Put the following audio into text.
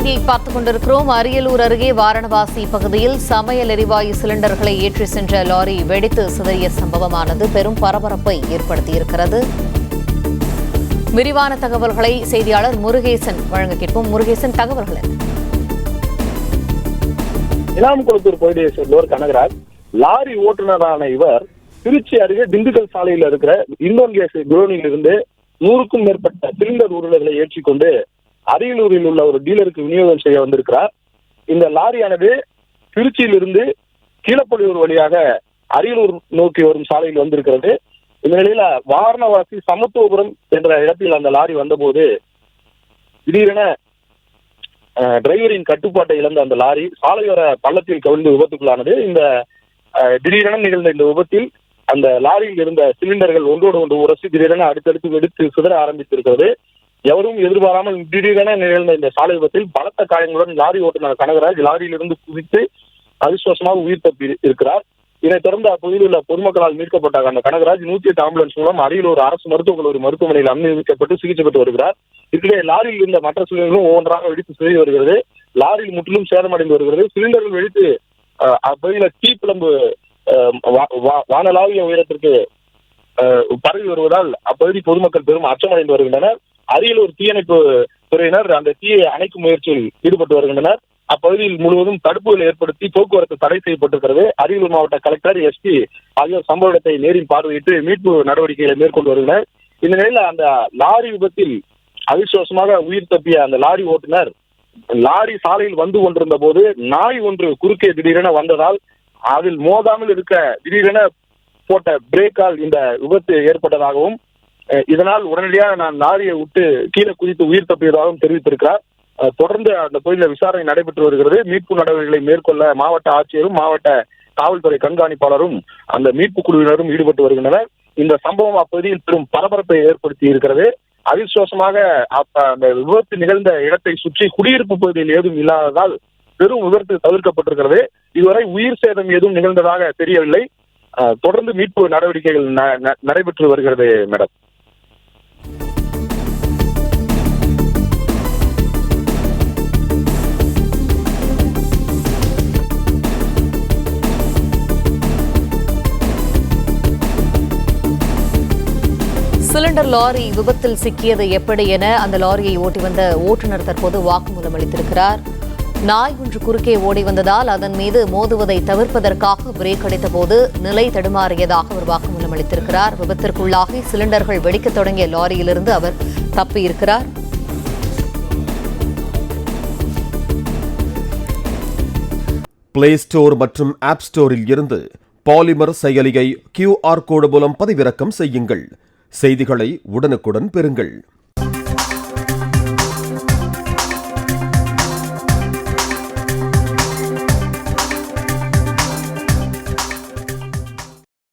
செய்தியை பார்த்துக் கொண்டிருக்கிறோம். அரியலூர் அருகே வாரணவாசி பகுதியில் சமையல் எரிவாயு சிலிண்டர்களை ஏற்றி சென்ற லாரி வெடித்து சிதறிய சம்பவமானது பெரும் பரபரப்பை ஏற்படுத்தியிருக்கிறது. விரிவான தகவல்களை செய்தியாளர் முருகேசன் வழங்க கேட்போம். முருகேசன், தகவல்கள். இனாம்குளத்தூர் பகுதியை சேர்ந்தவர் கனகராஜ். லாரி ஓட்டுநரான இவர் திருச்சி அருகே திண்டுக்கல் சாலையில் இருக்கிற இந்தோன் கேஸ் குடோனில் இருந்து 100க்கும் மேற்பட்ட சிலிண்டர் உருளைகளை ஏற்றிக்கொண்டு அரியலூரில் உள்ள ஒரு டீலருக்கு விநியோகம் செய்ய வந்திருக்கிறார். இந்த லாரியானது திருச்சியிலிருந்து கீழப்பள்ளியூர் வழியாக அரியலூர் நோக்கி வரும் சாலையில் வந்திருக்கிறது. இந்த நிலையில வாரணவாசி சமத்துவபுரம் என்ற இடத்தில் அந்த லாரி வந்தபோது திடீரென டிரைவரின் கட்டுப்பாட்டை இழந்த அந்த லாரி சாலையோர பள்ளத்தில் கவிழ்ந்து விபத்துக்குள்ளானது. இந்த திடீரென நிகழ்ந்த இந்த விபத்தில் அந்த லாரியில் இருந்த சிலிண்டர்கள் ஒன்றோடு ஒன்று உரசி திடீரென அடுத்தடுத்து வெடித்து சிதற ஆரம்பித்திருக்கிறது. எவரும் எதிர்பாராமல் திடீரென நிகழ்ந்த இந்த சாலை விபத்தில் பலத்த காயங்களுடன் லாரி ஓட்டுநர் கனகராஜ் லாரியிலிருந்து குதித்து அதிர்ஷ்டவசமாக உயிர் தப்பி இருக்கிறார். இதைத் தொடர்ந்து அப்பகுதியில் உள்ள பொதுமக்களால் மீட்கப்பட்ட அந்த கனகராஜ் 108 ஆம்புலன்ஸ் மூலம் அரியலூர் அரசு மருத்துவக் கல்லூரி மருத்துவமனையில் அனுமதிக்கப்பட்டு சிகிச்சை பெற்று வருகிறார். இதற்கிடையே லாரியில் இருந்த மற்ற சிலிண்டர்களும் ஒவ்வொன்றாக வெடித்து சிதறி வருகிறது. லாரியில் முற்றிலும் சேதமடைந்து வருகிறது. சிலிண்டர்கள் வெடித்து அப்பகுதியில் தீப்பிழம்பு வானளாவிய உயரத்திற்கு பரவி வருவதால் அப்பகுதி பொதுமக்கள் பெரும் அச்சமடைந்து வருகின்றனர். அரியலூர் தீயணைப்பு துறையினர் அந்த தீயை அணைக்கும் முயற்சியில் ஈடுபட்டு வருகின்றனர். அப்பகுதியில் முழுவதும் தடுப்புகளை ஏற்படுத்தி போக்குவரத்து தடை செய்யப்பட்டிருக்கிறது. அரியலூர் மாவட்ட கலெக்டர், எஸ்பி ஆகியோர் சம்பவ இடத்தை நேரில் பார்வையிட்டு மீட்பு நடவடிக்கைகளை மேற்கொண்டு வருகின்றனர். இந்த நிலையில் அந்த லாரி விபத்தில் அதிர்ஷ்டவசமாக உயிர் தப்பிய அந்த லாரி ஓட்டுநர் லாரி சாலையில் வந்து கொண்டிருந்த போது நாய் ஒன்று குறுக்கே திடீரென வந்ததால் அதில் மோதாமல் இருக்க திடீரென போட்ட பிரேக்கால் இந்த விபத்து ஏற்பட்டதாகவும் இதனால் உடனடியாக நான் லாரியை விட்டு கீழே குதித்து உயிர் தப்பியதாகவும் தெரிவித்திருக்கிறார். தொடர்ந்து அந்த பகுதியில் விசாரணை நடைபெற்று வருகிறது. மீட்பு நடவடிக்கைகளை மேற்கொள்ள மாவட்ட ஆட்சியரும் மாவட்ட காவல்துறை கண்காணிப்பாளரும் அந்த மீட்பு குழுவினரும் ஈடுபட்டு வருகின்றனர். இந்த சம்பவம் அப்பகுதியில் பெரும் பரபரப்பை ஏற்படுத்தி இருக்கிறது. அதிர்ஷ்டவசமாக அந்த விபத்து நிகழ்ந்த இடத்தை சுற்றி குடியிருப்பு பகுதியில் ஏதும் இல்லாததால் பெரும் விபத்து தவிர்க்கப்பட்டிருக்கிறது. இதுவரை உயிர் சேதம் எதுவும் நிகழ்ந்ததாக தெரியவில்லை. தொடர்ந்து மீட்பு நடவடிக்கைகள் நடைபெற்று வருகிறது. மேடம், சிலிண்டர் லாரி விபத்தில் சிக்கியது எப்படி என அந்த லாரியை ஓட்டி வந்த ஓட்டுநர் தற்போது வாக்குமூலம் அளித்திருக்கிறார். நாய் ஒன்று குறுக்கே ஓடி வந்ததால் அதன் மீது மோதுவதை தவிர்ப்பதற்காக பிரேக் அடித்தபோது நிலை தடுமாறியதாக அவர் வாக்குமூலம் அளித்திருக்கிறார். விபத்திற்குள்ளாகி சிலிண்டர்கள் வெடிக்கத் தொடங்கிய லாரியிலிருந்து அவர் தப்பியிருக்கிறார். பிளே ஸ்டோர் மற்றும் ஆப் ஸ்டோரில் இருந்து பாலிமர் செயலியை QR கோடு மூலம் பதிவிறக்கம் செய்யுங்கள். செய்திகளை உடனுக்குடன் பெறுங்கள்.